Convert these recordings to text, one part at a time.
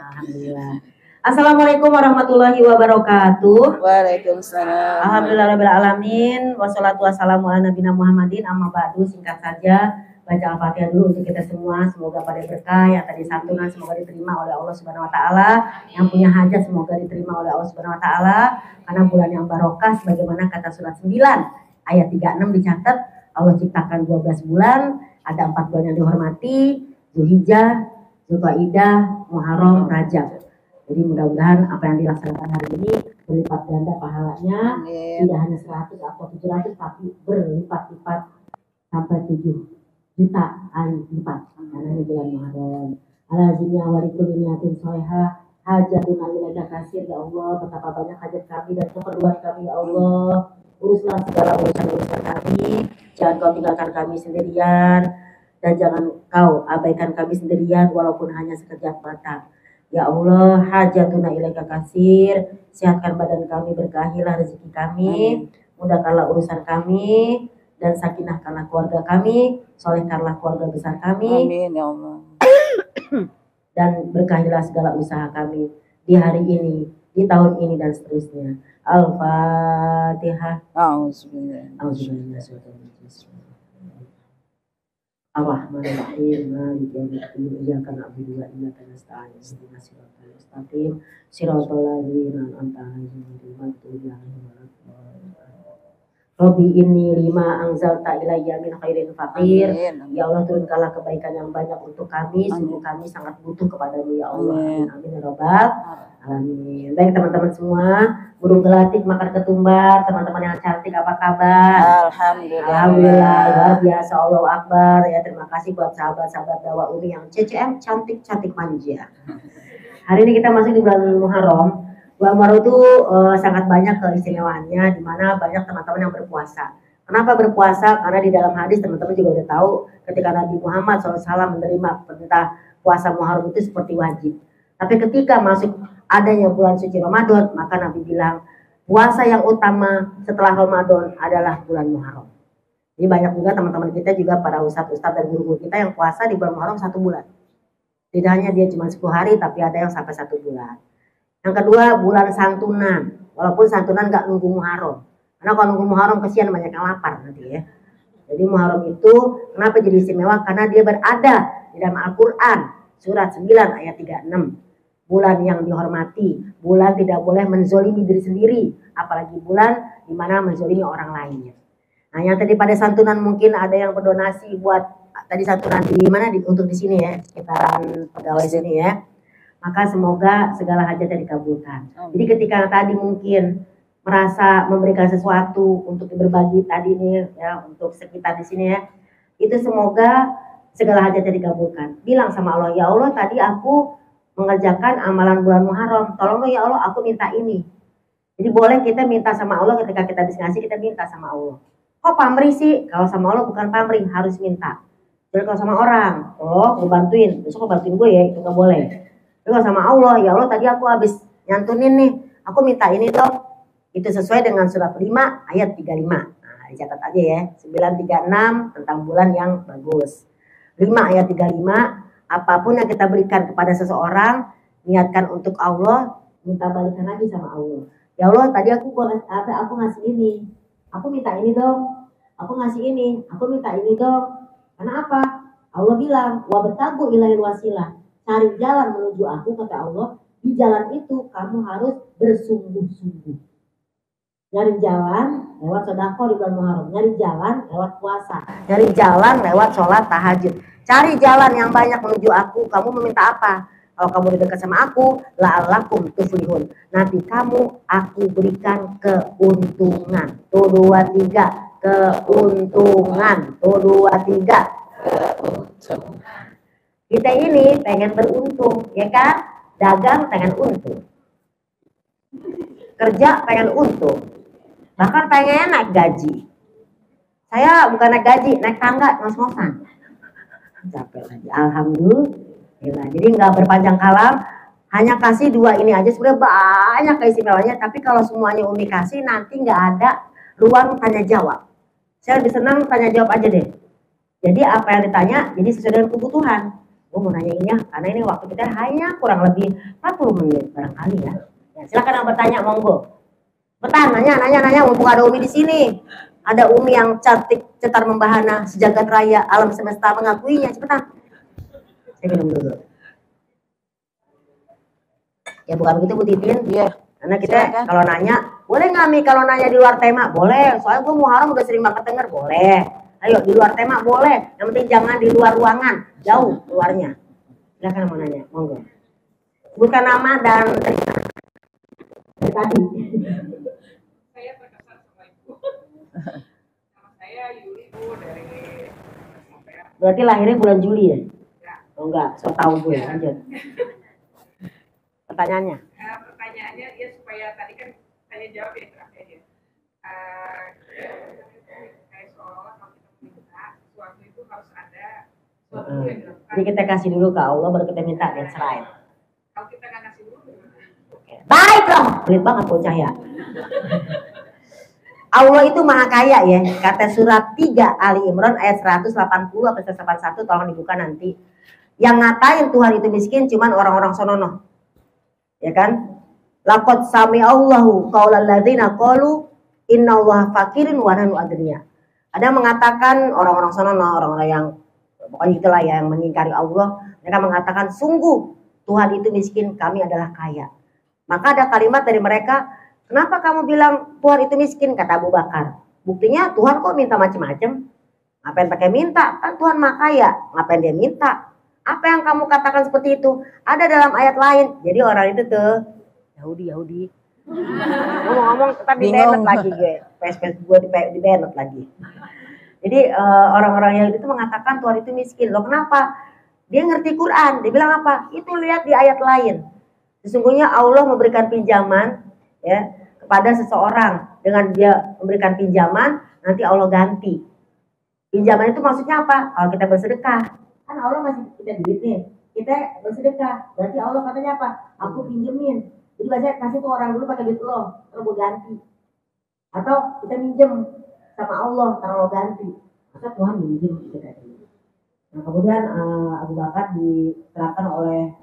Alhamdulillah. Assalamualaikum warahmatullahi wabarakatuh. Waalaikumsalam. Alhamdulillahirabbil alamin. Wassalatu wassalamu ala nabiyina Muhammadin. Amma ba'du, singkat saja baca Al-Fatihah dulu untuk kita semua. Semoga pada berkah, yang tadi santunan semoga diterima oleh Allah Subhanahu wa taala, yang punya hajat semoga diterima oleh Allah Subhanahu wa taala, karena bulan yang barokah sebagaimana kata surat 9 ayat 36 dicatat Allah ciptakan 12 bulan, ada 4 bulan yang dihormati, Zulhijjah, Zulqa'dah, Muharram, Rajab. Jadi mudah-mudahan apa yang dilaksanakan hari ini berlipat ganda pahalanya. Amin. Tidak hanya 100 atau 700 tapi berlipat-lipat sampai 7 juta kali lipat. Karena ini bulan Muharram. Alazimnya walikul niyatin soleha hajatuna ilaika kasir ya Allah. Betapa banyak hajat kami dan keperluan kami ya Allah. Uruslah segala urusan-urusan kami. Jangan kau tinggalkan kami sendirian. Dan jangan kau abaikan kami sendirian walaupun hanya sekejap mata. Ya Allah, hajatuna ilaika kasir, sehatkan badan kami, berkahilah rezeki kami, mudahkanlah urusan kami, dan sakinahkanlah keluarga kami, solehkanlah keluarga besar kami. Amin ya Allah. Dan berkahilah segala usaha kami di hari ini, di tahun ini dan seterusnya. Al-Fatihah. Auzubillah. Ar-Rahmanir-Rahim. Maliki yaumiddin. Iyyaka na'budu wa iyyaka nasta'in. Ihdinas siratal mustaqim. Shiratal ladzina an'amta 'alaihim ghairil maghdubi 'alaihim waladdallin. Rabbi inni lima anzalta ilayya min khairin faqir. Ya Allah, turunkanlah kebaikan yang banyak untuk kami. Sungguh kami sangat butuh kepadamu ya Allah. Amin. Amin ya rabbal alamin. Baik teman-teman semua, burung gelatik makan ketumbar, teman-teman yang cantik apa kabar? Alhamdulillah, luar biasa, Allahu Akbar. Ya, terima kasih buat sahabat-sahabat Dakwah Umi yang CCM cantik-cantik manja. Hari ini kita masuk di bulan Muharram. Bulan Muharram itu sangat banyak keistimewaannya, di mana banyak teman-teman yang berpuasa. Kenapa berpuasa? Karena di dalam hadis teman-teman juga udah tahu ketika Nabi Muhammad SAW menerima perintah puasa Muharram itu seperti wajib. Tapi ketika masuk adanya bulan suci Ramadan, maka Nabi bilang puasa yang utama setelah Ramadan adalah bulan Muharram. Jadi banyak juga teman-teman kita juga para ustadz-ustadz dan guru-guru kita yang puasa di bulan Muharram 1 bulan. Tidak hanya dia cuma 10 hari, tapi ada yang sampai 1 bulan. Yang kedua, bulan santunan. Walaupun santunan nggak nunggu Muharram. Karena kalau nunggu Muharram kesian banyak yang lapar nanti ya. Jadi Muharram itu kenapa jadi istimewa? Karena dia berada di dalam Al-Quran surat 9 ayat 36. Bulan yang dihormati, bulan tidak boleh menzolimi diri sendiri, apalagi bulan di mana menzolimi orang lainnya. Nah, yang tadi pada santunan mungkin ada yang berdonasi buat tadi santunan di mana untuk di sini ya, sekitaran pegawai sini ya. Maka semoga segala hajatnya dikabulkan. Jadi ketika tadi mungkin merasa memberikan sesuatu untuk berbagi tadi nih ya, untuk sekitar di sini ya, itu semoga segala hajatnya dikabulkan. Bilang sama Allah, ya Allah tadi aku mengerjakan amalan bulan Muharram, tolong ya Allah aku minta ini. Jadi boleh kita minta sama Allah ketika kita bisa ngasih, kita minta sama Allah. Kok pamrih sih? Kalau sama Allah bukan pamrih, harus minta. Jadi kalau sama orang, oh gue bantuin, besok gue bantuin gue ya, itu gak boleh. Tapi kalau sama Allah, ya Allah tadi aku habis nyantunin nih, aku minta ini dong. Itu sesuai dengan surat 5 ayat 35. Nah dicatat aja ya, 936 tentang bulan yang bagus. 5 ayat 35. Apapun yang kita berikan kepada seseorang, niatkan untuk Allah, minta balikan lagi sama Allah. Ya Allah, tadi aku ngasih ini, aku minta ini dong. Aku ngasih ini, aku minta ini dong. Karena apa? Allah bilang, wabtagu ilaihil wasilah. Cari jalan menuju aku, kata Allah. Di jalan itu kamu harus bersungguh-sungguh. Nyari jalan lewat sedekah di bulan Muharram, nyari jalan lewat puasa, nyari jalan lewat sholat tahajud. Cari jalan yang banyak menuju aku. Kamu meminta apa? Kalau kamu dekat sama aku, la'alakum tuflihun. Nanti kamu aku berikan keuntungan. Tuh 2, 3. Keuntungan. Tuh 2, 3. Kita ini pengen beruntung, ya kan? Dagang pengen untung. Kerja pengen untung. Bahkan pengen naik gaji. Saya bukan naik gaji, naik tangga, ngos-ngosan. Capek lagi, alhamdulillah. Jadi nggak berpanjang kalam, hanya kasih 2 ini aja sebenarnya banyak keistimewaannya. Tapi kalau semuanya Umi kasih nanti nggak ada ruang tanya jawab. Saya lebih senang tanya jawab aja deh. Jadi apa yang ditanya jadi sesuai dengan kebutuhan. Gue mau nanya ini ya, karena ini waktu kita hanya kurang lebih 40 menit barangkali ya. Ya, silakan yang bertanya, monggo. Bertanya, nanya, mumpung ada Umi di sini. Ada Umi yang cantik, cetar membahana, sejagat raya, alam semesta mengakuinya. Cepetan. Saya minum dulu. Ya bukan begitu Bu Titin? Iya. Karena kita kalau nanya, boleh nggak Mi kalau nanya di luar tema? Boleh. Soalnya gue Muharram udah sering banget denger. Boleh. Ayo di luar tema boleh. Yang penting jangan di luar ruangan, jauh luarnya. Silakan mau nanya, monggo. Sebutkan nama dan dari tadi. Saya terkesan sama Ibu. Nama saya Yuli Bu dari Sampean. Berarti lahirnya bulan Juli ya? Ya. Oh enggak, so tahu gue. Lanjut. Pertanyaannya. Pertanyaannya ya supaya tadi kan saya jawab ya terakhir ya. Kayak seolah-olah kalau kita minta sesuatu itu harus ada sesuatu yang dilakukan. Jadi kita kasih dulu ke Allah baru kita minta dan serahin. Kalau kita nggak ngasih dulu gimana? Baik loh, pelit banget Bu Cahya. Allah itu maha kaya ya. Kata surat 3 Ali Imran ayat 180 atau 181, tolong dibuka nanti. Yang ngatain Tuhan itu miskin cuman orang-orang sonono. Ya kan? Laqad sami'allahu qaulal ladzina qalu innallaha fakirin wa nahnu aghniya. Ada yang mengatakan orang-orang sonono, orang-orang yang pokoknya itulah ya, yang mengingkari Allah, mereka mengatakan sungguh Tuhan itu miskin, kami adalah kaya. Maka ada kalimat dari mereka, kenapa kamu bilang Tuhan itu miskin? Kata Abu Bakar. Buktinya Tuhan kok minta macam-macam. Ngapain pakai minta? Kan Tuhan maha kaya. Ngapain dia minta? Apa yang kamu katakan seperti itu? Ada dalam ayat lain. Jadi orang itu tuh Yahudi. Ngomong-ngomong tetap di-banned lagi gue. PS gue di-banned lagi. Jadi orang-orang Yahudi itu mengatakan Tuhan itu miskin. Loh kenapa? Dia ngerti Quran. Dia bilang apa? Itu lihat di ayat lain. Sesungguhnya Allah memberikan pinjaman ya kepada seseorang. Dengan dia memberikan pinjaman, nanti Allah ganti. Pinjaman itu maksudnya apa? Kalau kita bersedekah, kan Allah masih kita duit nih. Kita bersedekah, berarti Allah katanya apa? Aku pinjemin. Jadi biasanya kasih tuh orang dulu pakai duit lo, terus gue ganti. Atau kita minjem sama Allah, karena Allah ganti. Maka Tuhan minjem gitu katanya. Nah kemudian Abu Bakar diterapkan oleh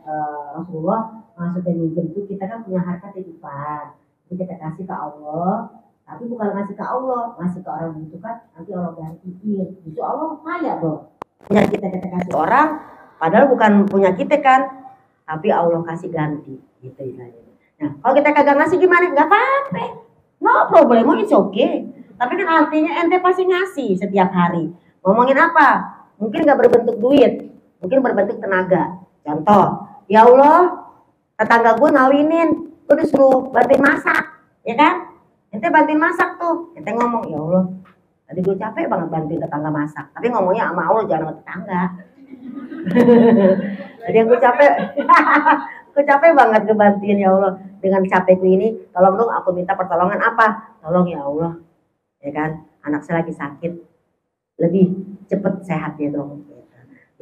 Rasulullah. Maksudnya minjem itu kita kan punya harta titipan. Jadi kita kasih ke Allah, tapi bukan ngasih ke Allah, ngasih ke orang membutuhkan, nanti Allah gantiin. Itu Allah kaya dong. Punya kita kasih orang, padahal bukan punya kita kan, tapi Allah kasih ganti. Gitu istilahnya. Nah kalau kita kagak ngasih gimana? Gak apa-apa, no problem, it's okay. Tapi kan artinya ente pasti ngasih setiap hari. Ngomongin apa? Mungkin gak berbentuk duit, mungkin berbentuk tenaga. Contoh, ya Allah, tetangga gue ngawinin, gue disuruh bantuin masak, ya kan? Ente bantuin masak tuh, ente ngomong, ya Allah, tadi gue capek banget bantuin tetangga masak. Tapi ngomongnya sama Allah, jangan sama tetangga. Jadi gue capek, gue capek banget ngebantuin ya Allah. Dengan capekku ini, tolong dong aku minta pertolongan apa? Tolong ya Allah, ya kan? Anak saya lagi sakit, lebih cepet sehatnya dong.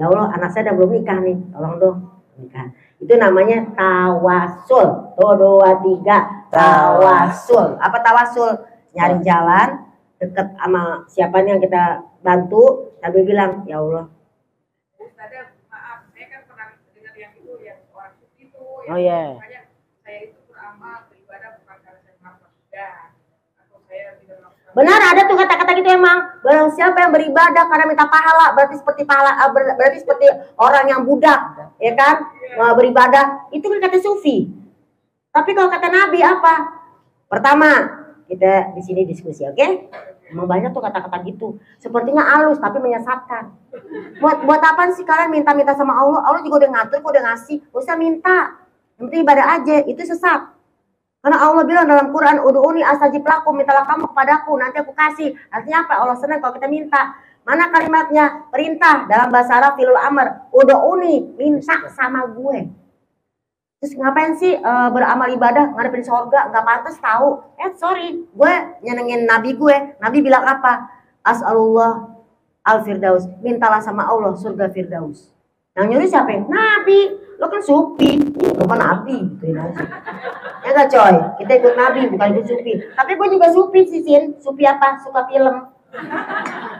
Ya Allah, anak saya udah belum nikah nih, tolong dong nikah. Itu namanya tawasul. Tuh 2, 3 tawasul. Apa tawasul? Nyari jalan deket sama siapa nih yang kita bantu sambil bilang, ya Allah. Ustazah, maaf, saya kan pernah dengar yang itu, yang orang sufi itu. Oh iya. Makanya saya itu beramal, beribadah bukan karena saya mampu sudah, atau saya tidak melakukan. Benar ada tuh kata-kata gitu emang. Barang siapa yang beribadah karena minta pahala, berarti seperti berarti seperti orang yang budak, ya kan? Beribadah itu kan kata sufi. Tapi kalau kata Nabi apa? Pertama, kita di sini diskusi, oke? Emang banyak tuh kata-kata gitu. Sepertinya halus tapi menyesatkan. Buat apa sih kalian minta-minta sama Allah? Allah juga udah ngatur, kok udah ngasih. Gak usah minta. Yang penting ibadah aja, itu sesat. Karena Allah bilang dalam Quran, ud'uni astajib lakum, mintalah kamu kepadaku, nanti aku kasih. Artinya apa? Allah senang kalau kita minta. Mana kalimatnya? Perintah dalam bahasa Arab filul amr. Ud'uni, minta sama gue. Terus ngapain sih beramal ibadah ngadepin surga? Gak pantas tahu. Sorry, gue nyenengin Nabi gue. Nabi bilang apa? As'alullah al-firdaus. Mintalah sama Allah surga firdaus. Yang nyuruh siapa? Nabi. Lo kan sufi, lo kan Nabi. Gituin aja. Ya gak coy? Kita ikut Nabi, bukan ikut sufi. Tapi gue juga sufi sih, Sin. Sufi apa? Suka film.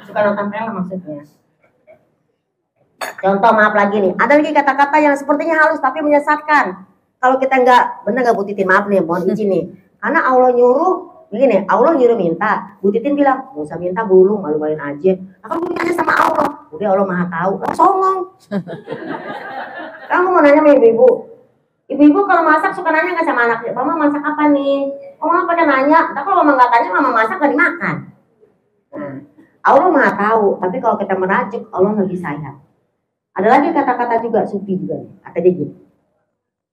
Suka nonton film maksudnya. Contoh maaf lagi nih, ada lagi kata-kata yang sepertinya halus tapi menyesatkan. Kalau kita benar nggak Bu Titin, maaf nih, mohon izin nih. Karena Allah nyuruh, begini, Allah nyuruh minta. Bu Titin bilang, nggak usah minta dulu, malu-maluin aja. Akan mintanya sama Allah. Udah Allah maha tahu, songong. Kamu mau nanya sama ibu-ibu? Ibu-ibu kalau masak suka nanya nggak sama anaknya? Mama masak apa nih? Oh, mama pada nanya. Tapi kalau mama nggak tanya, mama masak nggak dimakan. Nah, Allah maha tahu. Tapi kalau kita merajuk, Allah lebih sayang. Ada lagi kata-kata juga sufi juga. Kata dia gitu.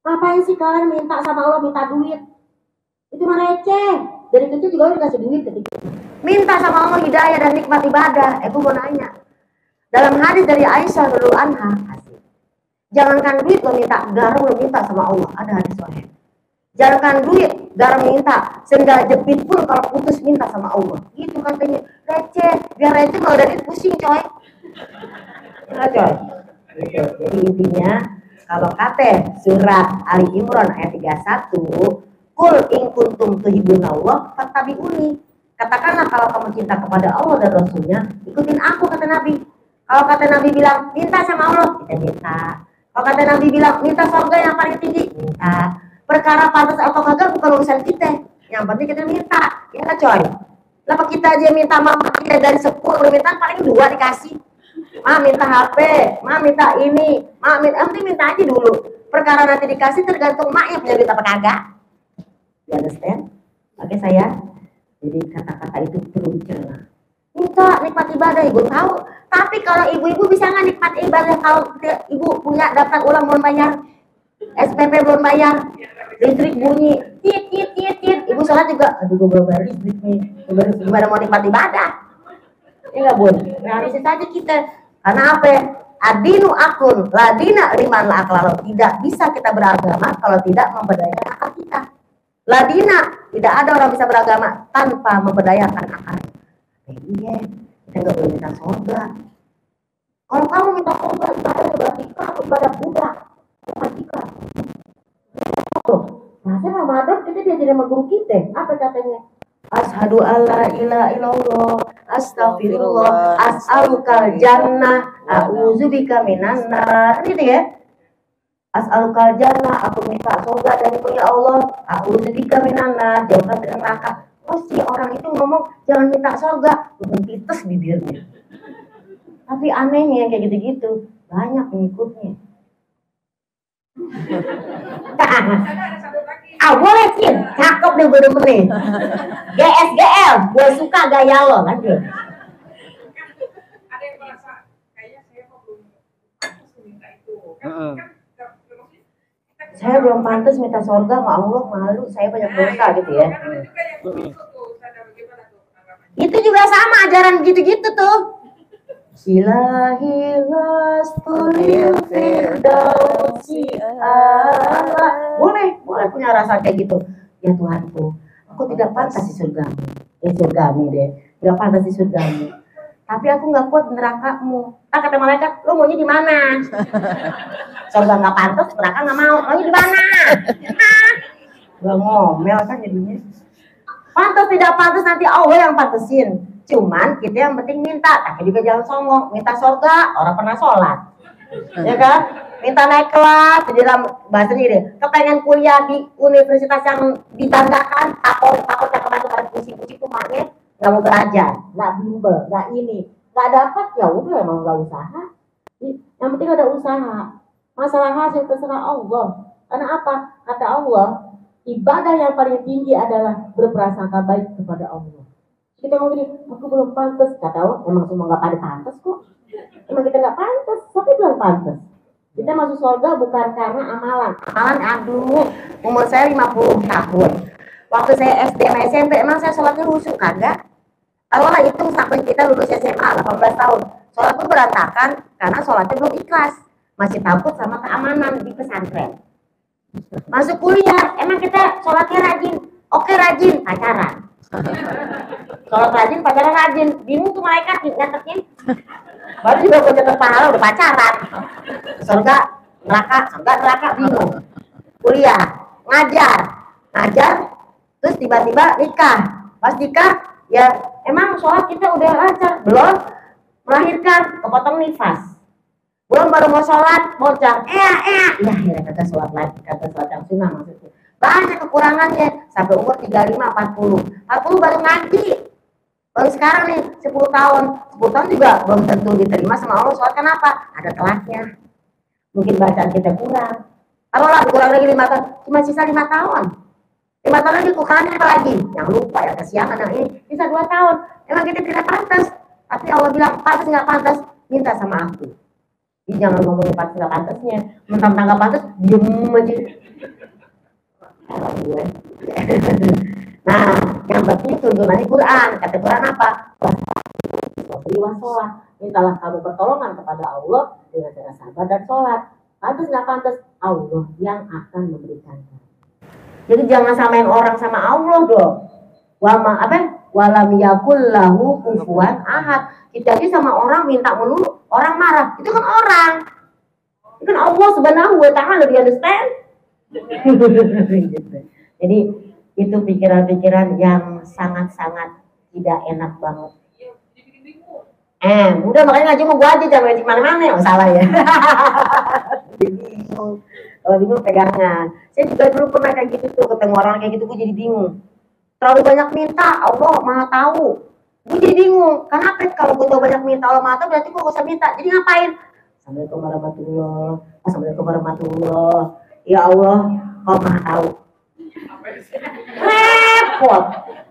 Ngapain sih kalian minta sama Allah minta duit? Itu mah receh. Dari kecil juga udah dikasih duit. Minta sama Allah hidayah dan nikmat ibadah. Aku mau nanya. Dalam hadis dari Aisyah radhiyallahu anha, jangankan duit lo minta, garam lo minta sama Allah. Ada hadis sahih. Jangankan duit, garam minta, sendal jepit pun kalau putus minta sama Allah. Gitu katanya. Receh. Biar receh kalau dari pusing coy. Nah, coy. Jadi intinya kalau kata surat Ali Imran ayat 31, Qul in kuntum tuhibbunallah fattabi'uni. Katakanlah kalau kamu cinta kepada Allah dan Rasulnya, ikutin aku, kata Nabi. Kalau kata Nabi bilang minta sama Allah, kita minta. Kalau kata Nabi bilang minta surga yang paling tinggi, minta. Perkara pantas atau kagak bukan urusan kita. Yang penting kita minta, ya kan coy. Kenapa kita aja minta mama kita dari 10 permintaan paling 2 dikasih. Ma minta HP, ma minta ini, ma minta aja dulu. Perkara nanti dikasih tergantung mak yang punya duit apa kagak. You understand? Oke saya. Jadi kata-kata itu perlu dicerna. Minta nikmat ibadah, ibu tahu. Tapi kalau ibu-ibu bisa nggak nikmat ibadah kalau ibu punya daftar ulang belum bayar, SPP belum bayar, listrik bunyi, tit. Ibu sholat juga, aduh gue belum bayar listrik nih. Gimana mau nikmat ibadah? Ya nggak bun? Realistis aja kita. Karena apa? Adinu akun, ladina liman la aklalo. Tidak bisa kita beragama kalau tidak memberdayakan akal kita. Ladina, tidak ada orang bisa beragama tanpa memberdayakan akal. Iya, kita nggak boleh minta surga. Kalau kamu minta surga, ibadah berarti kamu ibadah Buddha. Bukan kita. Tuh, masa Ramadan kita diajarin sama guru kita. Apa katanya? Ashadu alla ilaha illallah, astagfirullah, as'alukal jannah, a'udzubika minan nar. Gitu ya. As'alukal jannah, aku minta surga darimu ya Allah, a'udzubika minan nar, jauhkan dari neraka. Oh si orang itu ngomong jangan minta surga, udah pites bibirnya. Tapi anehnya kayak gitu-gitu banyak pengikutnya. Boleh sih, cakep deh bener-bener nih. GSGL, gue suka gaya lo kan tuh. Ada yang merasa kayaknya saya kok belum pantas minta itu. Saya belum pantas minta surga sama Allah, malu, saya banyak dosa gitu ya. Itu juga sama ajaran gitu-gitu tuh. Ilahilas tulil firdausi ala. Boleh punya rasa kayak gitu. Ya Tuhanku, aku tidak pantas di surgamu. Surgamu deh, tidak pantas di surgamu. Tapi aku nggak kuat di nerakamu. Kata malaikat, lu maunya di mana? Surga nggak pantas, neraka nggak mau. Maunya di mana? Gak ngomel kan jadinya. Pantas tidak pantas nanti Allah yang pantesin. Cuman kita yang penting minta, tapi juga jangan songong. Minta surga, orang pernah sholat, ya kan? Minta naik kelas, jadi dalam bahasa ini, kepengen kuliah di universitas yang dibanggakan, takut kebantu pusing-pusing tuh maknya nggak mau belajar, nggak bimbel, nggak ini, nggak dapat ya udah emang nggak usaha. Yang penting ada usaha. Masalah hasil terserah Allah. Karena apa? Kata Allah, ibadah yang paling tinggi adalah berprasangka baik kepada Allah. Kita ngomong gini, aku belum pantas. Kata Allah, emang semua nggak pada pantas kok. Emang kita nggak pantas, tapi belum pantas. Kita masuk surga bukan karena amalan. Amalan, aduh, umur saya 50 tahun. Waktu saya SD sama SMP, emang saya sholatnya khusyuk kagak? Kalau lah hitung sampai kita lulus SMA 18 tahun. Sholat itu berantakan karena sholatnya belum ikhlas. Masih takut sama keamanan di pesantren. Masuk kuliah, emang kita sholatnya rajin. Oke rajin, pacaran. Sholat rajin, pacaran rajin. Bingung tuh malaikat nyatetnya. Baru juga gue catat pahala udah pacaran. Surga, neraka, bingung. Kuliah, ngajar, terus tiba-tiba nikah. Pas nikah, ya emang sholat kita udah lancar. Belum melahirkan, kepotong nifas. Belum baru mau sholat, bocah, ya kata sholat lagi, kata sholat yang sunnah maksudnya. Banyak kekurangannya, sampai umur 35, 40 baru ngaji. Baru sekarang nih, 10 tahun juga belum tentu diterima sama Allah. Sholat kenapa? Ada telatnya. Mungkin bacaan kita kurang. Taruhlah kurang lagi 5 tahun, cuma sisa 5 tahun. 5 tahun lagi kurangnya apa lagi? Yang lupa, yang kesiangan, yang ini, sisa 2 tahun. Emang kita tidak pantas. Tapi Allah bilang, pantas nggak pantas, minta sama aku. Jadi jangan ngomongin pantas nggak pantasnya. Mentang-mentang nggak pantas, diem aja. Nah, yang penting tuntunannya Quran. Kata Quran apa? Sholat. Mintalah kamu pertolongan kepada Allah dengan cara sabar dan sholat. Pantas nggak pantas, Allah yang akan memberikan. Jadi jangan samain orang sama Allah dong. Walam yakul lahu kufuwan ahad. Kita aja sama orang minta melulu, orang marah. Itu kan orang. Itu kan Allah Subhanahu wa ta'ala, do you understand? Jadi itu pikiran-pikiran yang sangat-sangat tidak enak banget. Udah makanya ngaji mau gua aja, jangan ngaji mana-mana, ya salah ya. Kalau bingung pegangan. Saya juga dulu pernah kayak gitu tuh, ketemu orang kayak gitu, gue jadi bingung. Terlalu banyak minta, Allah Maha tahu. Gue jadi bingung. Kenapa kalau gue terlalu banyak minta Allah Maha tahu, berarti gue gak usah minta. Jadi ngapain? Assalamualaikum warahmatullahi. Ya Allah, Kau Maha tahu. Repot.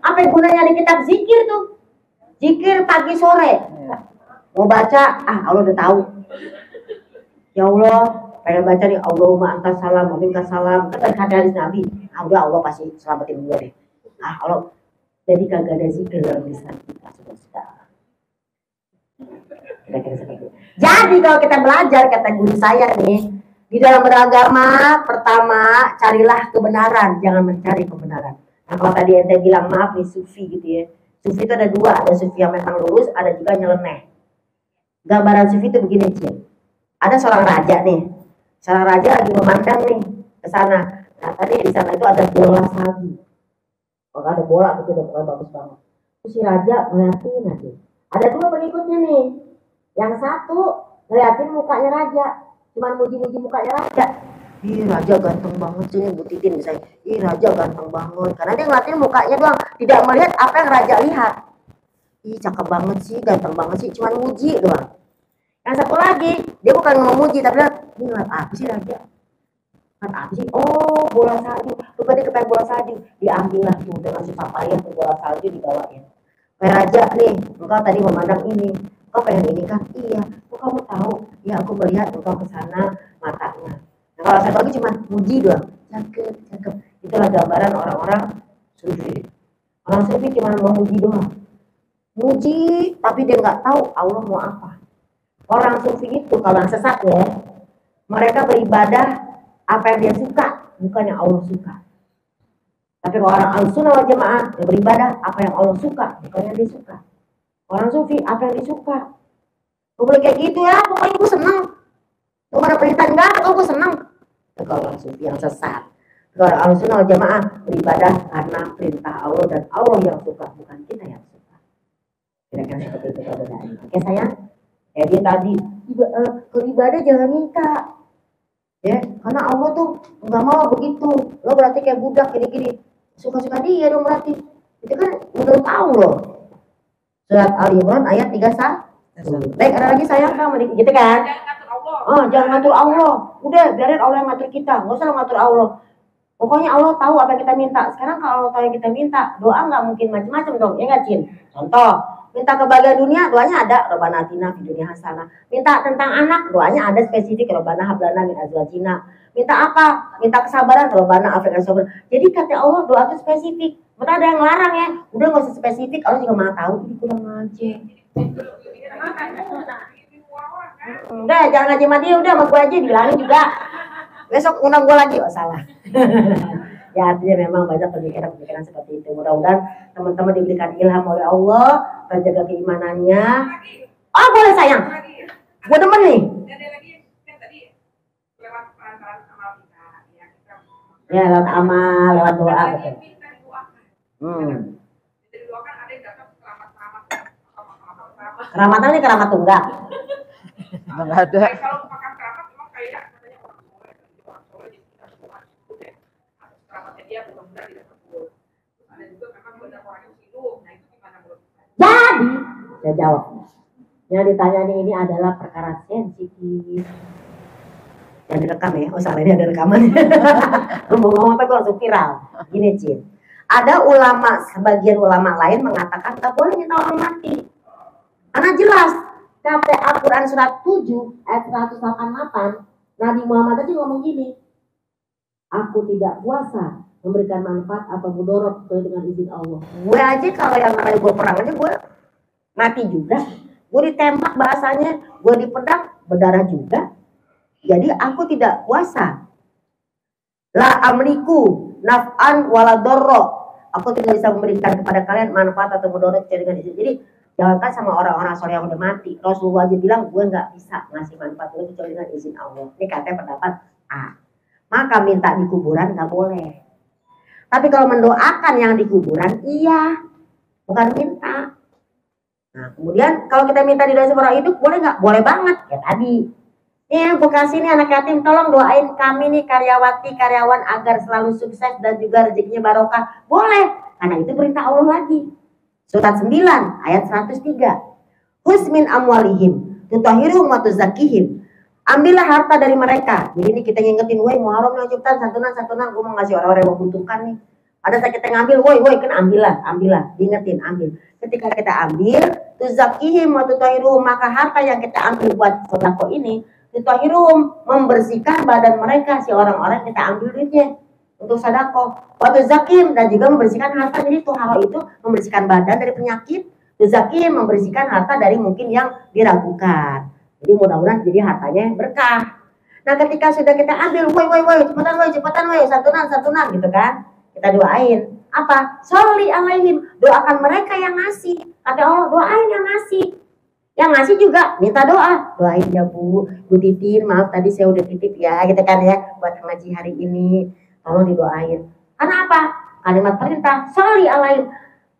Apa gunanya di kitab zikir tuh? Zikir pagi sore. Mau baca, Allah udah tahu. Ya Allah, pengen baca nih, Allahumma antas salam, wa minkas salam. Kan ada hadis Nabi. Udah Allah pasti selamatin gue deh. Allah. Jadi kagak ada zikir dalam lisan kita, saudara. Kira-kira seperti itu. Jadi kalau kita belajar, kata guru saya nih, di dalam beragama, pertama carilah kebenaran, jangan mencari kebenaran. Nah kalau tadi ente bilang maaf nih sufi gitu ya. Sufi itu ada dua, ada sufi yang memang lurus, ada juga nyeleneh. Gambaran sufi itu begini Cik. Ada seorang raja nih. Seorang raja lagi memandang nih ke sana. Nah tadi di sana itu ada bola salju. Kalau ada bola itu udah bagus banget. Terus si raja ngeliatin nanti. Ada dua pengikutnya nih. Yang satu ngeliatin mukanya raja. Cuman muji-muji mukanya raja. Ih raja ganteng banget sih, Bu Titin misalnya. Ih raja ganteng banget. Karena dia ngeliatin mukanya doang. Tidak melihat apa yang raja lihat. Ih cakep banget sih, ganteng banget sih. Cuman muji doang. Yang satu lagi, dia bukan memuji. Tapi lihat, ini ngeliat apa sih raja? Ngeliat apa sih? Oh bola salju. Lupa dia kepengen bola salju. Diambillah tuh dengan susah payah tuh bola salju dibawain. Kayak raja nih, engkau tadi memandang ini. Kau pengen ini kan? Iya. Kok kamu tahu? Ya aku melihat engkau ke sana matanya. Nah kalau satu lagi cuma muji doang. Cakep, cakep. Itulah gambaran orang-orang sufi. Orang sufi cuma memuji doang. Muji, tapi dia nggak tahu Allah mau apa. Orang sufi itu kalau yang sesat ya, mereka beribadah apa yang dia suka, bukan yang Allah suka. Tapi kalau orang al-sunnah wal jamaah, dia beribadah apa yang Allah suka, bukan yang dia suka. Orang sufi apa yang disuka. Gue boleh kayak gitu ya, pokoknya gue seneng. Gue ada perintah enggak, gue seneng. Itu kalau orang sufi yang sesat. Kalau orang al-sunnah wal jamaah beribadah karena perintah Allah dan Allah yang suka, bukan kita yang suka. Kira-kira seperti itu perbedaannya. Oke sayang? Ya dia tadi, kalau ibadah jangan minta. Ya, karena Allah tuh nggak mau begitu. Lo berarti kayak budak gini-gini. Suka-suka dia dong berarti. Itu kan menurut Allah. Surat Al-Imran ayat 31. Baik, ada lagi sayang kamu gitu kan? Jangan ngatur Allah. Oh, jangan ngatur Allah. Udah, biarin Allah yang ngatur kita. Nggak usah ngatur Allah. Pokoknya Allah tahu apa yang kita minta. Sekarang kalau Allah tahu yang kita minta, doa nggak mungkin macam-macam dong. Ya nggak, Cin? Contoh, minta kebahagiaan dunia, doanya ada. Rabbana atina fid dunya hasanah. Minta tentang anak, doanya ada spesifik. Rabbana hab lana min azwajina. Minta apa? Minta kesabaran. Rabbana afrika sabar. Jadi kata Allah doa itu spesifik. Betul ada yang larang ya. Udah nggak usah spesifik. Allah juga maha tahu. Ini kurang aja. Udah jangan ngaji sama dia. Udah sama gue aja bilangin juga. Besok undang gue lagi. Oh salah. Ya artinya memang banyak pemikiran-pemikiran seperti itu. Mudah-mudahan teman-teman diberikan ilham oleh Allah, terjaga keimanannya. Oh boleh sayang. Gue demen nih. Ada lagi yang tadi lewat perantaraan amal kita. Ya lewat amal, lewat doa. Ada Betul. yang minta didoakan. Jadi doakan ada yang datang keramat-keramat. Keramatan ini keramat tunggal. Enggak ada. Kalau pakai dia benar-benar tidak kabur. Terus ada juga memang benar orangnya hidup. Nah itu gimana menurut saya? Jadi, saya jawab. Yang ditanya ini adalah perkara sensitif. Yang direkam ya, oh salah ini ada rekaman. Ngomong-ngomong apa gue langsung viral. Gini Cin, ada ulama, sebagian ulama lain mengatakan gak boleh nyita orang mati. Karena jelas, kata Al-Quran surat 7 ayat 188, Nabi Muhammad aja ngomong gini, aku tidak puasa memberikan manfaat atau mudarat sesuai dengan izin Allah. Gue aja kalau yang namanya gue perang aja gue mati juga. Gue ditembak bahasanya, gue dipedang, berdarah juga. Jadi aku tidak puasa. La amliku naf'an wala dorro. Aku tidak bisa memberikan kepada kalian manfaat atau mudarat sesuai dengan izin. Jadi jangankan sama orang-orang soleh yang udah mati. Rasulullah aja bilang gue nggak bisa ngasih manfaat itu kecuali dengan izin Allah. Ini katanya pendapat A. Maka minta di kuburan nggak boleh. Tapi kalau mendoakan yang di kuburan iya, bukan minta. Nah kemudian kalau kita minta di doa orang hidup boleh nggak? Boleh banget ya tadi. Ini Bekasi nih anak yatim, tolong doain kami nih karyawan agar selalu sukses dan juga rezekinya barokah. Boleh, karena itu perintah Allah lagi. Surat 9 ayat 103. Husmin amwalihim tutahhiruhum wa tuzakkihim. Ambillah harta dari mereka. Jadi ini kita ngingetin, woi Muharram yang ciptaan santunan, gue mau ngasih orang-orang yang membutuhkan nih. Ada sakit yang ngambil, woi kan ambillah, diingetin ambil. Ketika kita ambil, tuzakkihim wa tutahhiruhum, maka harta yang kita ambil buat sedekah ini tutahhiruhum, membersihkan badan mereka, si orang-orang kita ambil duitnya untuk sedekah. Wa tuzakkihim, dan juga membersihkan harta. Jadi tuhara itu membersihkan badan dari penyakit, tuzakkihim membersihkan harta dari mungkin yang diragukan. Jadi mudah-mudahan jadi hartanya berkah. Nah ketika sudah kita ambil, woi cepetan woi santunan gitu kan, kita doain apa? Sholli alaihim, doakan mereka yang ngasih. Kata Allah, doain yang ngasih. Yang ngasih juga minta doa, doain ya Bu Titin, maaf tadi saya udah titip ya gitu kan ya, buat ngaji hari ini tolong didoain. Karena apa? Kalimat perintah, sholli alaihim,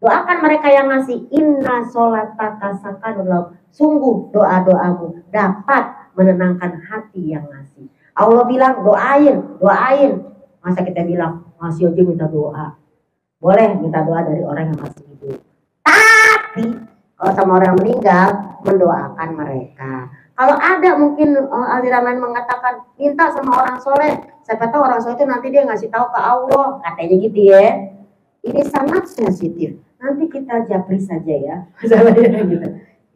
doakan mereka yang ngasih. Inna sholataka sakanun lahum, sungguh doa-doamu dapat menenangkan hati yang ngasih. Allah bilang doain. Masa kita bilang ngasih aja minta doa? Boleh minta doa dari orang yang masih hidup. Tapi kalau sama orang meninggal, mendoakan mereka. Kalau ada mungkin aliran lain mengatakan minta sama orang soleh, siapa tahu orang soleh itu nanti dia ngasih tahu ke Allah, katanya gitu ya. Ini sangat sensitif. Nanti kita japri saja ya, gitu.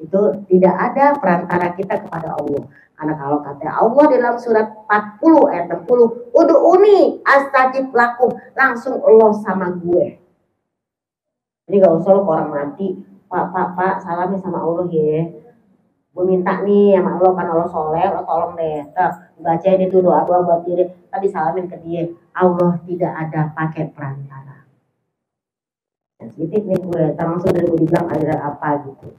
Itu tidak ada perantara kita kepada Allah. Karena kalau kata Allah dalam surat 40 ayat 60, Udu'uni astajib lakum, langsung Allah sama gue. Jadi gak usah lo ke orang mati, Pak, salamnya sama Allah ya. Gue minta nih sama Allah, kan Allah soleh, lo tolong deh. Bacain itu doa-doa buat diri, tadi salamin ke dia. Allah tidak ada pakai perantara. Sensitif nih gue, termasuk dari gue dibilang aliran apa gitu.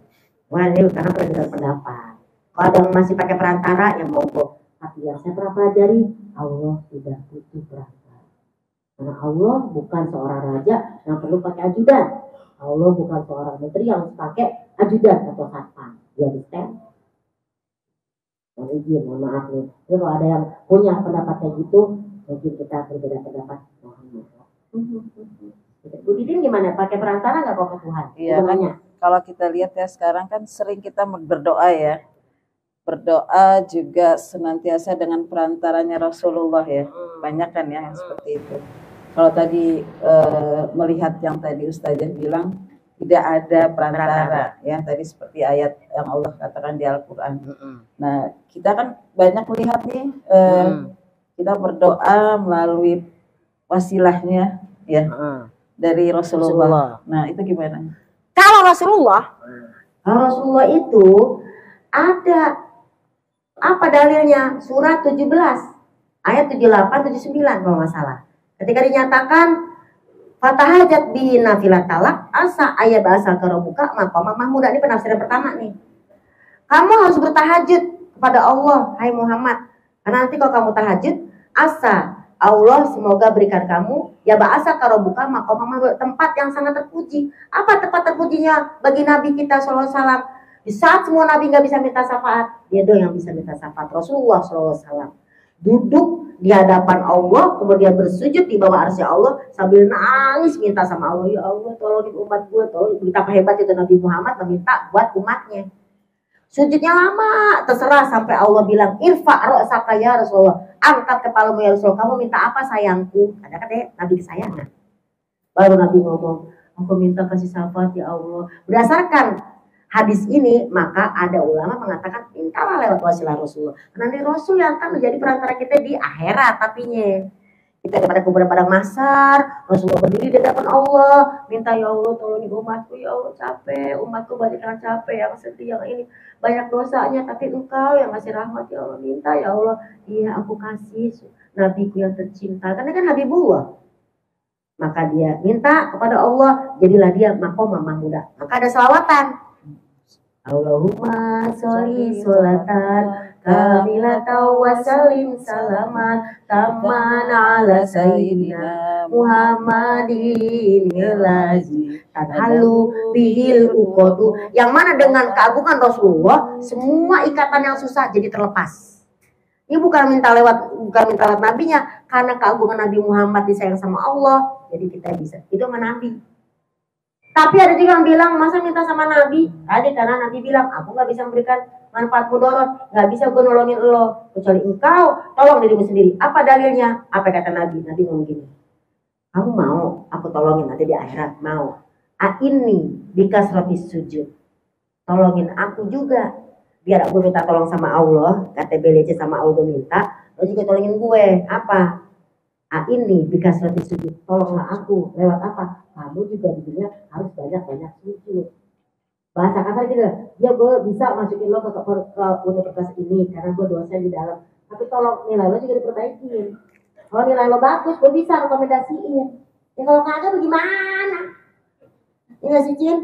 Wah ini karena perbedaan pendapat. Kalau ada yang masih pakai perantara, yang monggo. Tapi yang saya pernah pelajari, Allah tidak butuh perantara. Karena Allah bukan seorang raja yang perlu pakai ajudan. Allah bukan seorang menteri yang harus pakai ajudan atau satpam. Dia distem. Mohon maaf nih. Jadi kalau ada yang punya pendapat kayak gitu, mungkin kita berbeda pendapat. Mohon maaf. Bu Didin gimana? Pakai perantara nggak kok ke Tuhan? Iya kan, kalau kita lihat ya sekarang kan sering kita berdoa ya. Berdoa juga senantiasa dengan perantaranya Rasulullah ya. Banyak kan ya yang seperti itu. Kalau tadi melihat yang tadi Ustazah bilang tidak ada perantara ya, tadi seperti ayat yang Allah katakan di Al-Quran. Nah kita kan banyak melihat nih kita berdoa melalui wasilahnya ya dari Rasulullah. Nah itu gimana? Kalau Rasulullah itu ada apa dalilnya? Surat 17 ayat 78 79 kalau nggak salah. Ketika dinyatakan fatahajat bihi nafilat talak asa ayat bahasa kerobuka maqamah mahmuda. Ini penafsiran pertama nih. Kamu harus bertahajud kepada Allah, hai Muhammad. Karena nanti kalau kamu tahajud, asa Allah semoga berikan kamu ya bahasa kerobuka maqamah mahmuda, tempat yang sangat terpuji. Apa tempat terpujinya bagi Nabi kita sallallahu alaihi wasallam? Di saat semua Nabi nggak bisa minta syafaat, dia doang yang bisa minta syafaat, Rasulullah sallallahu alaihi wasallam. duduk di hadapan Allah, kemudian bersujud di bawah arsy Allah sambil nangis minta sama Allah, ya Allah tolongin umat gue, tolong. Betapa hebat itu Nabi Muhammad meminta buat umatnya. Sujudnya lama, terserah sampai Allah bilang, irfa ra'saka ya Rasulullah, angkat kepalamu ya Rasulullah, kamu minta apa sayangku? Ada kan Nabi kesayangan. Baru Nabi ngomong, aku minta kasih syafaat ya Allah. Berdasarkan hadis ini, maka ada ulama mengatakan mintalah lewat wasilah Rasulullah. Nanti Rasul yang akan menjadi perantara kita di akhirat tapinya. Kita daripada kuburan padang mahsyar, Rasulullah berdiri di hadapan Allah, minta ya Allah tolongin umatku, ya Allah capek, umatku banyak yang capek, yang sedih, yang ini banyak dosanya, tapi engkau yang kasih rahmat ya Allah, minta ya Allah, iya aku kasih nabiku yang tercinta, karena kan Habibullah. Maka dia minta kepada Allah, jadilah dia maqam mahmudah. Maka ada selawatan. Allahumma sholli sholatan kamilatan wa sallim salaman taman ala sayyidina Muhammadin ilazi tanhalu bihil uqadu, yang mana dengan keagungan Rasulullah semua ikatan yang susah jadi terlepas. Ini bukan minta lewat nabinya, karena keagungan Nabi Muhammad disayang sama Allah, jadi kita bisa. Itu sama Nabi. Tapi ada juga yang bilang, masa minta sama Nabi? Tadi karena Nabi bilang, aku gak bisa memberikan manfaat mudarat, gak bisa gue nolongin lo, kecuali engkau tolong dirimu sendiri. Apa dalilnya? Apa kata Nabi? Nabi ngomong gini, kamu mau aku tolongin nanti di akhirat? Mau. Ini bikasratis sujud, tolongin aku juga. Biar aku minta tolong sama Allah, KTBLC sama Allah minta, lo juga tolongin gue. Apa? Ini bikasratis sujud, tolonglah aku. Lewat apa? Kamu juga di dunia harus banyak-banyak sujud. Bahasa kasar gitu, ya gue bisa masukin lo ke universitas ini karena gue dosen di dalam. Tapi tolong nilai lo juga diperbaikin. Kalau nilai lo bagus, gue bisa rekomendasiin. Ya kalau kagak bagaimana? Ini nggak sih Cin?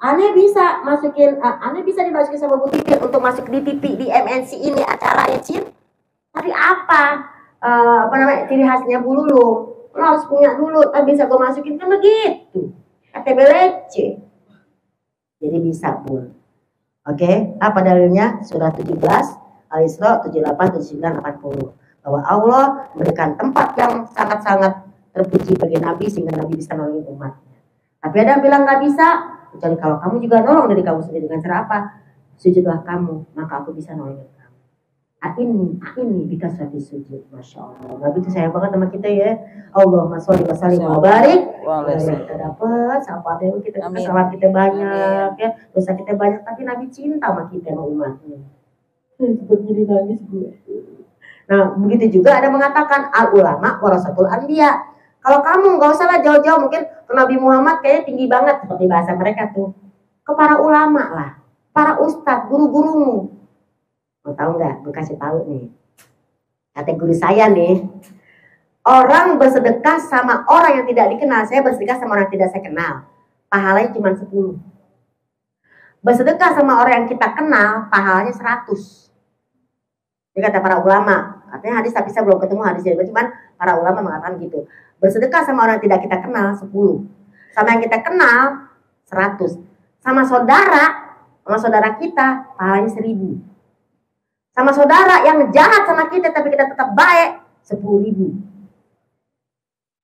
Aneh bisa dimasukin sama Bu Titin untuk masuk di TV di MNC ini acaranya Cin. Tapi apa ciri khasnya Bu Lulung? Lo harus punya dulu, tapi bisa gue masukin kan begitu. KTBLC. Jadi bisa pun. Oke, apa dalilnya? Surah 17, Al-Isra 78, 79, 80. Bahwa Allah memberikan tempat yang sangat-sangat terpuji bagi Nabi sehingga Nabi bisa nolongin umatnya. Tapi ada yang bilang gak bisa, kecuali kalau kamu juga nolong dari kamu sendiri. Dengan cara apa? Sujudlah kamu, maka aku bisa nolongin kamu. Ini bikasratis sujud. Masya Allah. Nabi itu sayang banget sama kita ya. Allahumma sholli wa sallim wa barik. Kita dapat sahabatnya kita, salah kita banyak ya, dosa kita banyak, tapi Nabi cinta sama kita, sama umatnya. Begini nangis gue. Nah, begitu juga ada mengatakan al ulama warasatul anbiya. Kalau kamu nggak usah lah jauh-jauh, mungkin ke Nabi Muhammad kayaknya tinggi banget seperti bahasa mereka tuh. Ke para ulama lah, para ustadz, guru-gurumu. Mau tahu nggak? Gue kasih tahu nih. Kata guru saya nih, orang bersedekah sama orang yang tidak dikenal. Saya bersedekah sama orang yang tidak saya kenal, pahalanya cuma 10. Bersedekah sama orang yang kita kenal, pahalanya 100. Ini kata para ulama. Artinya hadis tapi saya belum ketemu hadisnya, cuman para ulama mengatakan gitu. Bersedekah sama orang yang tidak kita kenal 10. Sama yang kita kenal 100. Sama saudara kita pahalanya 1000. Sama saudara yang jahat sama kita tapi kita tetap baik 10.000.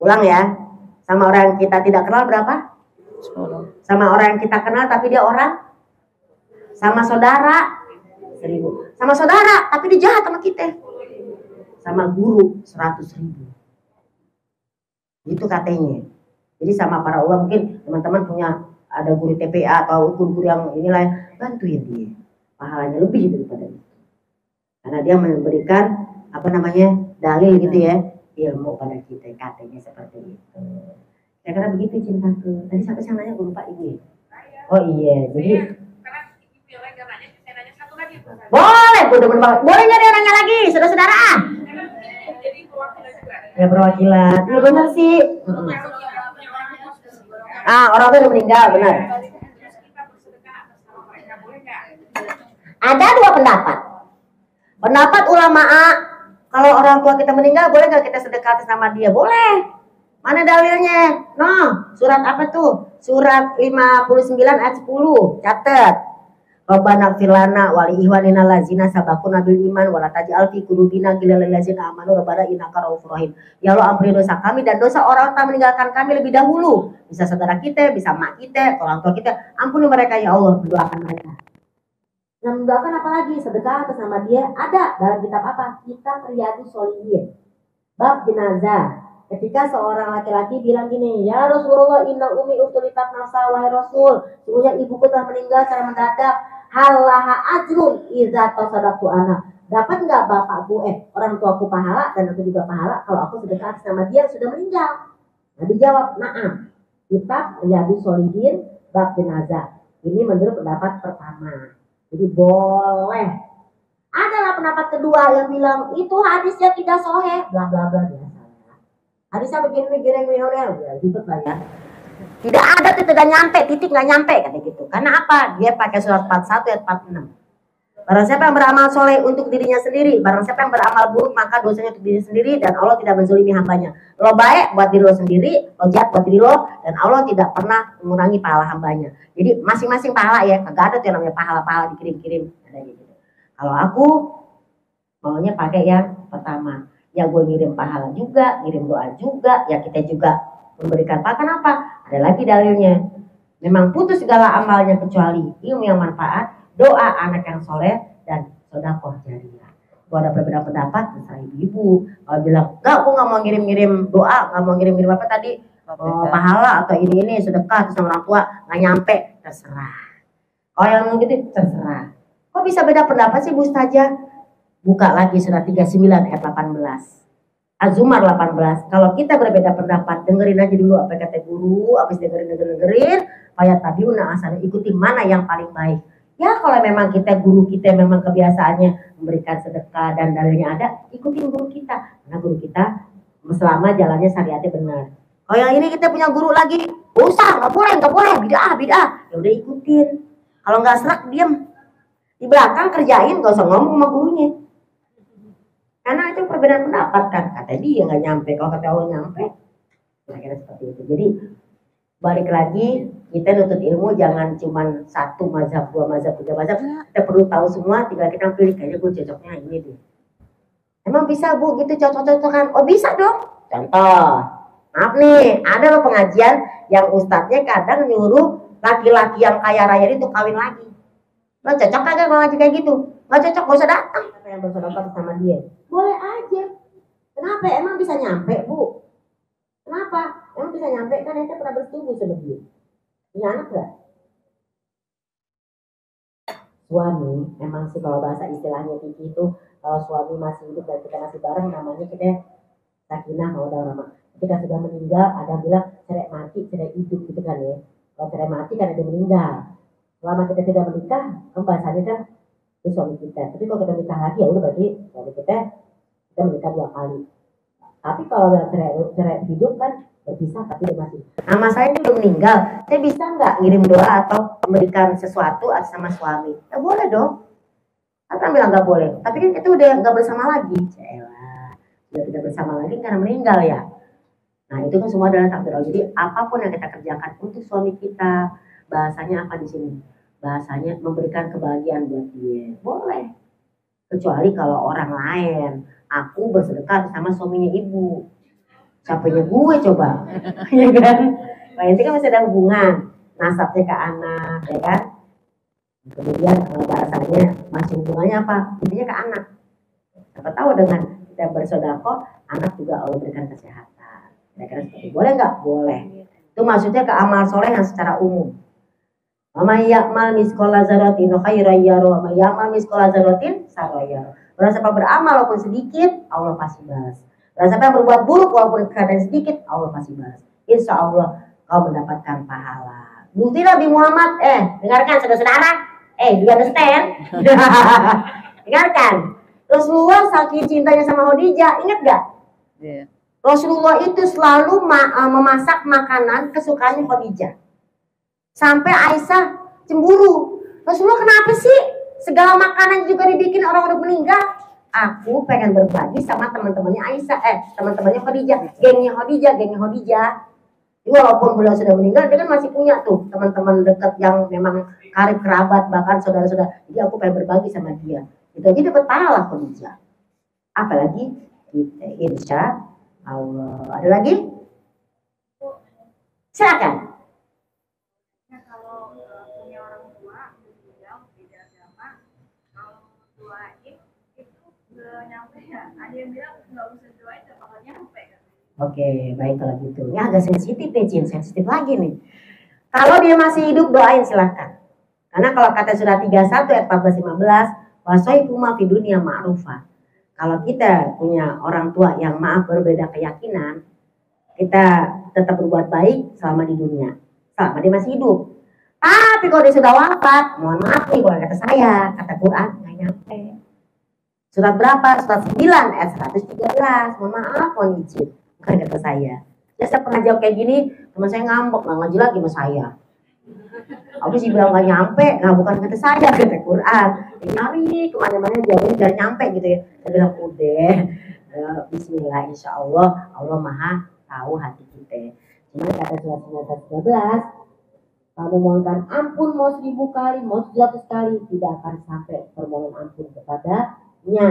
Ulang ya. Sama orang yang kita tidak kenal berapa? 10. Sama orang yang kita kenal tapi dia orang. Sama saudara 1000. Sama saudara tapi dia jahat sama kita. Sama guru 100.000. Itu katanya. Jadi sama para ulama, mungkin teman-teman punya ada guru TPA atau guru yang inilah, bantuin dia. Pahalanya lebih daripada itu. Karena dia memberikan dalil gitu ya, ilmu pada kita, katanya seperti itu. Ya karena begitu cintaku. Tadi sampai saya nanya, gue lupa ibu. Oh iya, jadi Karena ibu yang lain nanya, saya nanya satu lagi. boleh, gue demen banget. Boleh nggak dia nanya lagi, saudara-saudara? Jadi perwakilan juga. Ya perwakilan, iya benar sih. Orang tua udah meninggal, benar. Ada dua pendapat. Pendapat ulama A, kalau orang tua kita meninggal, boleh nggak kita sedekah atas nama dia? Boleh. Mana dalilnya? Surat apa tuh? Surat 59 ayat 10. Catat. Rabbana ighfir lana wa li ikhwanina allazina sabaquna bil iman wa la taj'al fi qulubina ghillan lil ladzina amanu rabbana innaka ra'ufur rahim. Ya Allah, ampuni dosa kami dan dosa orang yang meninggalkan kami lebih dahulu. Bisa saudara kita, bisa mak kita, orang tua kita. Ampuni mereka ya Allah, berdoakan mereka. Yang mendoakan apa lagi? Sedekah atas nama dia ada dalam kitab apa? Kitab Riyadhus Shalihin. Bab jenazah. Ketika seorang laki-laki bilang gini, ya Rasulullah, inna umi utulitat nasa wahai Rasul, sungguhnya ibuku telah meninggal secara mendadak. Halaha ajrun iza tasadaqtu ana. Dapat nggak bapakku, orang tuaku pahala dan aku juga pahala kalau aku sedekah atas nama dia sudah meninggal? Nabi jawab, na'am. Kitab Riyadhus Shalihin bab jenazah. Ini menurut pendapat pertama. Jadi boleh. Adalah pendapat kedua yang bilang itu hadisnya tidak sahih, bla bla bla biasa. Hadisnya begini-begini ya gitu lah ya. Tidak ada titik nggak nyampe, titik nggak nyampe kata gitu. Karena apa? Dia pakai surat 41 ayat 46. Barang siapa yang beramal soleh untuk dirinya sendiri, barang siapa yang beramal buruk maka dosanya untuk diri sendiri dan Allah tidak menzalimi hambanya. Lo baik buat diri lo sendiri, lo jahat buat diri lo dan Allah tidak pernah mengurangi pahala hambanya. Jadi masing-masing pahala ya, kagak ada tuh yang namanya pahala-pahala dikirim-kirim. Ada gitu. Kalau aku maunya pakai yang pertama. Ya gue ngirim pahala juga, ngirim doa juga, ya kita juga memberikan pahala. Kenapa? Ada lagi dalilnya. Memang putus segala amalnya kecuali ilmu yang manfaat, doa anak yang soleh, dan sedekah jariyah. Kalau ada perbedaan pendapat, terserah ibu. Kalau bilang, enggak, aku nggak mau ngirim-ngirim doa, nggak mau ngirim-ngirim apa tadi, pahala atau ini sedekah terus sama orang tua nggak nyampe, terserah. Kalau yang gitu terserah. Kok bisa beda pendapat sih Bu Ustazah? Buka lagi surat 39 ayat 18. Az-Zumar 18. Kalau kita berbeda pendapat, dengerin aja dulu apa kata guru, habis dengerin, ayat tabiuna asal ikuti mana yang paling baik. Ya kalau memang guru kita memang kebiasaannya memberikan sedekah dan dalilnya ada, ikutin guru kita. Karena guru kita selama jalannya syariatnya benar. Kalau yang ini kita punya guru lagi, usah, nggak boleh, bid'ah. Ya udah ikutin. Kalau nggak serak diam. Di belakang kerjain, gak usah ngomong sama gurunya. Karena itu perbedaan pendapat kan, kata dia nggak nyampe, kalau kata Allah nyampe, kira-kira seperti itu. Jadi balik lagi, kita nutut ilmu jangan cuma satu mazhab, dua mazhab, tiga mazhab. Kita perlu tahu semua, tinggal kita pilih kayaknya gue cocoknya ini deh. Emang bisa Bu gitu cocok-cocokan? Oh bisa dong. Contoh, maaf nih, ada loh pengajian yang ustadznya kadang nyuruh laki-laki yang kaya raya itu kawin lagi. Lo cocok kagak kalau ngaji kayak gitu? Nggak cocok, gak usah datang. Apa yang bersedekah sama dia? Boleh aja. Kenapa? Emang bisa nyampe, Bu? Kenapa? Emang bisa nyampe? Kan ente pernah bersetubuh sama dia. Punya anak gak? Suami, emang sih kalau bahasa istilahnya Kiki itu, kalau suami masih hidup dan kita masih bareng, namanya kita sakinah mawaddah warahmah. Ketika sudah meninggal, ada bilang cerai mati, cerai hidup gitu kan ya. Kalau cerai mati kan ada meninggal. Selama kita tidak menikah, kan bahasanya kan itu suami kita. Tapi kalau kita menikah lagi ya udah berarti suami kita menikah 2 kali. Tapi kalau cerai hidup kan berpisah tapi dia masih. Nama saya ini udah meninggal. Saya bisa nggak ngirim doa atau memberikan sesuatu atas sama suami? Ya boleh dong. Atau bilang nggak boleh. Tapi kan itu udah nggak bersama lagi. Celah. Sudah tidak bersama lagi karena meninggal ya. Nah itu kan semua adalah takdir Allah. Jadi apapun yang kita kerjakan untuk suami kita, bahasanya apa di sini? Bahasanya memberikan kebahagiaan buat dia. Boleh. Kecuali kalau orang lain. Aku bersedekah sama suaminya ibu. Siapanya gue coba. Ya kan? Nah ini kan masih ada hubungan. Nasabnya ke anak. Ya kan? Kemudian bahasanya masih hubungannya apa? Intinya ke anak. Siapa tahu dengan kita bersedekah, anak juga Allah berikan kesehatan. Kira-kira seperti itu. Boleh nggak? Boleh. Itu maksudnya ke amal soleh yang secara umum. May ya'mal misqala dzarratin khairan yara wa may ya'mal misqala dzarratin syarran yara. Barang siapa beramal walaupun sedikit, Allah pasti balas. Barang siapa yang berbuat buruk walaupun keadaan sedikit, Allah pasti balas. Insya Allah kau mendapatkan pahala. Bukti Nabi Muhammad, dengarkan saudara-saudara, do you understand? Dengarkan. Rasulullah saking cintanya sama Khadijah, ingat gak? Yeah. Rasulullah itu selalu memasak makanan kesukaannya Khadijah. Sampai Aisyah cemburu. Rasulullah kenapa sih segala makanan juga dibikin orang udah meninggal? Aku pengen berbagi sama teman-temannya Aisyah, teman-temannya Khadijah, gengnya Khadijah. Walaupun beliau sudah meninggal, dia kan masih punya tuh teman-teman dekat yang memang karib kerabat, bahkan saudara-saudara. Jadi aku pengen berbagi sama dia. Itu aja dapat pahala Khadijah. Apalagi kita, insya Allah. Ada lagi? Silakan. Nah, kalau punya orang tua meninggal beda agama, kalau doain itu nggak nyampe ya. Ada yang bilang nggak usah doain, nggak bakal nyampe. Oke, baik kalau gitu. Ini agak sensitif ya, Cin. Sensitif lagi nih. Kalau dia masih hidup, doain silahkan. Karena kalau kata surat 31 ayat 14-15, wasaifu ma fi dunya ma'rufah. Kalau kita punya orang tua yang maaf berbeda keyakinan, kita tetap berbuat baik selama di dunia, selama dia masih hidup. Tapi kalau dia sudah wafat, mohon maaf nih, bukan kata saya, kata Quran, nggak nyampe. Surat berapa? Surat 9 ayat 113. Mohon maaf, mohon izin, bukan kata saya. Ya, saya pernah jawab kayak gini, teman saya ngambek, nggak ngaji lagi sama saya. Aku sih bilang nggak nyampe, nah bukan kata saya, kata Quran. Nyari kemana-mana jawabnya jangan nyampe gitu ya. Saya bilang udah, Bismillah, insya Allah, Allah maha tahu hati kita. Cuma kata surat 19-13, kamu mohonkan ampun mau 1000 kali, mau 700 kali, tidak akan sampai permohonan ampun kepadanya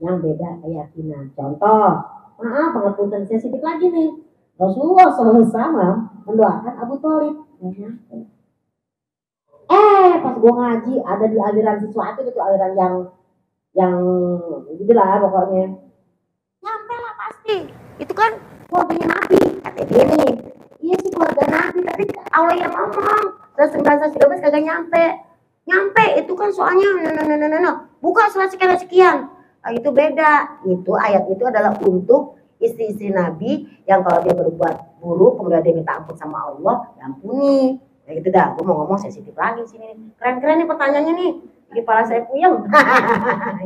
yang beda keyakinan. Contoh, maaf pengapunten sensitif lagi nih. Rasulullah SAW mendoakan Abu Thalib. Pas gue ngaji ada di aliran sesuatu itu aliran yang gitulah pokoknya. Nyampe lah pasti. Itu kan keluarganya Nabi. Kata dia nih. Iya sih keluarga Nabi, tapi Allah yang ngomong. Terus 1913 kagak nyampe. Nyampe itu kan soalnya buka surat sekian. Nah, itu beda. Itu ayat itu adalah untuk istri-istri Nabi yang kalau dia berbuat buruk kemudian dia minta ampun sama Allah, ya ampuni. Ya gitu dah, gue mau ngomong sensitif lagi sini. Keren-keren nih pertanyaannya nih. Di kepala saya puyeng.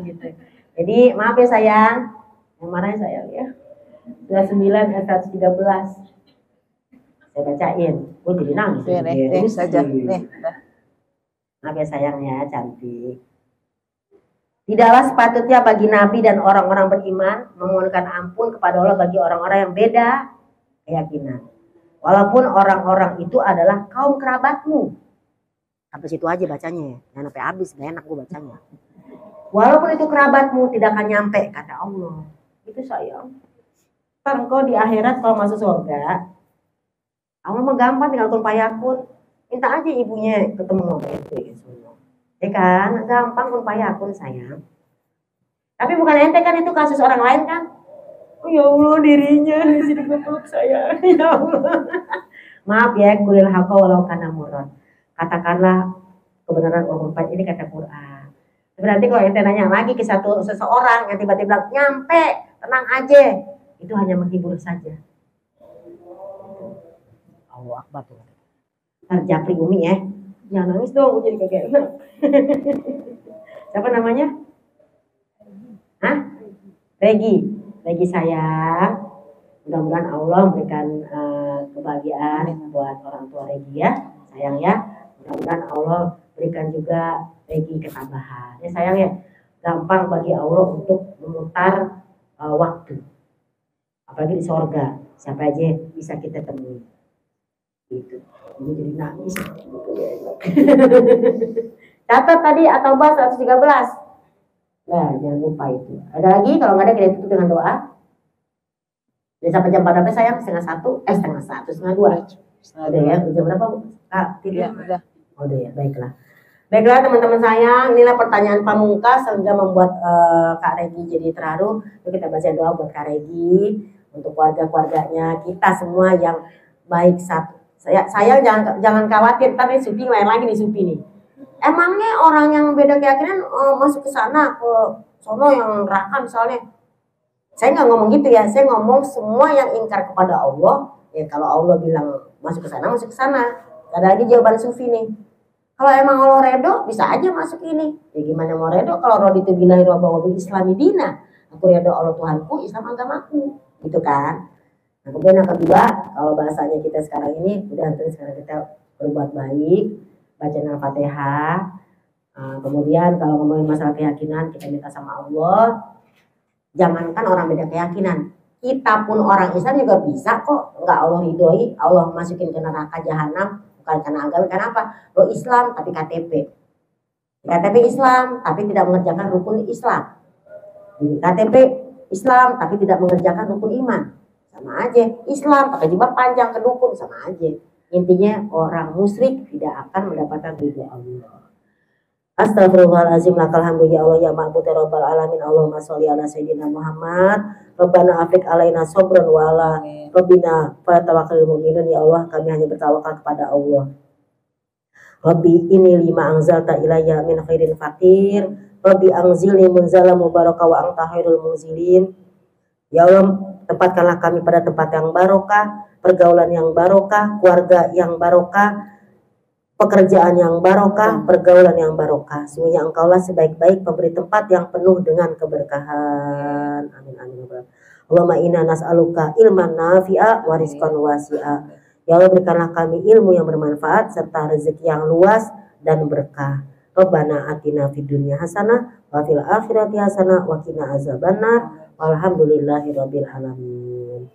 Gitu. Jadi maaf ya sayang. Yang mana ya sayang ya? 29 ayat 113. Saya bacain. Gue jadi nangis. Nih saja. Nih. Maaf ya sayang ya, cantik. Tidaklah sepatutnya bagi Nabi dan orang-orang beriman memohonkan ampun kepada Allah bagi orang-orang yang beda keyakinan. Walaupun orang-orang itu adalah kaum kerabatmu. Sampai situ aja bacanya ya. Jangan sampai habis, gak enak gue bacanya. Walaupun itu kerabatmu tidak akan nyampe, kata Allah. Itu sayang. Ntar engkau di akhirat kalau masuk surga, Allah mah gampang tinggal kun payakun. Minta aja ibunya ketemu sama ente gitu. Ya kan, gampang kun payakun sayang. Tapi bukan ente kan, itu kasus orang lain kan. Oh ya Allah, dirinya sini peluk saya. Ya Allah. Maaf ya, kulil haqa walau kana murad. Katakanlah kebenaran walaupun pahit, ini kata Quran. Berarti kalau ente nanya lagi ke seseorang yang tiba-tiba bilang nyampe, tenang aja, itu hanya menghibur saja. Allah Akbar tuh. Ntar Japri Umi ya. Jangan nangis dong, gue jadi kagak enak. Siapa namanya? Hah? Regi sayang. Mudah-mudahan Allah memberikan kebahagiaan buat orang tua Regi ya. Sayang ya. Mudah-mudahan Allah berikan juga Regi ketabahan. Ya sayang ya. Gampang bagi Allah untuk memutar waktu. Apalagi di sorga. Siapa aja bisa kita temui. Gitu. Ini jadi nangis. Catat tadi atau bahas 113. Nah, jangan lupa itu. Ada lagi? Kalau nggak ada kita tutup dengan doa. Jadi sampai jam 4 sayang? Setengah 2. Udah ya, jam berapa? Ya, udah. Udah ya, baiklah. Baiklah teman-teman sayang, inilah pertanyaan pamungkas sehingga membuat Kak Regi jadi terharu. Yuk kita baca doa buat Kak Regi, untuk keluarga-keluarganya, kita semua yang baik satu. Saya jangan khawatir, tapi Supi main lagi nih Supi nih. Emangnya orang yang beda keyakinan masuk ke sana, ke sono yang neraka misalnya? Saya nggak ngomong gitu ya, saya ngomong semua yang ingkar kepada Allah. Ya kalau Allah bilang masuk ke sana, masuk ke sana. Ada lagi jawaban Sufi nih. Kalau emang Allah redo, bisa aja masuk ini. Ya gimana mau redo kalau rodi itu bilahi wa bil islami dina. Aku redo Allah Tuhanku, Islam agamaku, gitu kan? Nah, kemudian yang kedua, kalau bahasanya kita sekarang ini, udah terus sekarang kita berbuat baik, baca Al-Fatihah. Kemudian kalau ngomongin masalah keyakinan, kita minta sama Allah, jangankan orang beda keyakinan, Kita pun orang Islam juga bisa kok, nggak Allah ridhoi, Allah masukin ke neraka jahanam, bukan karena agama. Kenapa? Lo Islam tapi KTP Islam tapi tidak mengerjakan rukun Islam. KTP Islam tapi tidak mengerjakan rukun iman, sama aja. Islam pakai jubah panjang ke dukun, sama aja. Intinya orang musyrik tidak akan mendapatkan ridho Allah. Astagfirullahaladzim, lakal hamdu ya Allah ya ma'bud ya rabbal alamin. Allahumma sholli ala sayyidina Muhammad. Rabbana afrik alaina sobran wa ala rabbina falatawakkalul mu'minun. Ya Allah, kami hanya bertawakal kepada Allah. Rabbi ini lima anzalta ilayya min khairin fakir. Rabbi anzilni munzala mubaraka wa anta khairul munzilin. Ya Allah, tempatkanlah kami pada tempat yang barokah, pergaulan yang barokah, keluarga yang barokah, pekerjaan yang barokah, pergaulan yang barokah. Sungguhnya Engkaulah sebaik-baik pemberi tempat yang penuh dengan keberkahan. Amin amin. Allahumma inna nas'aluka ilman nafi'a wa rizqan wasi'a. Ya Allah, berikanlah kami ilmu yang bermanfaat serta rezeki yang luas dan berkah. Rabbana atina fid dunya hasanah wa fil akhirati hasanah wa qina azabannar. Walhamdulillahirabbil alamin.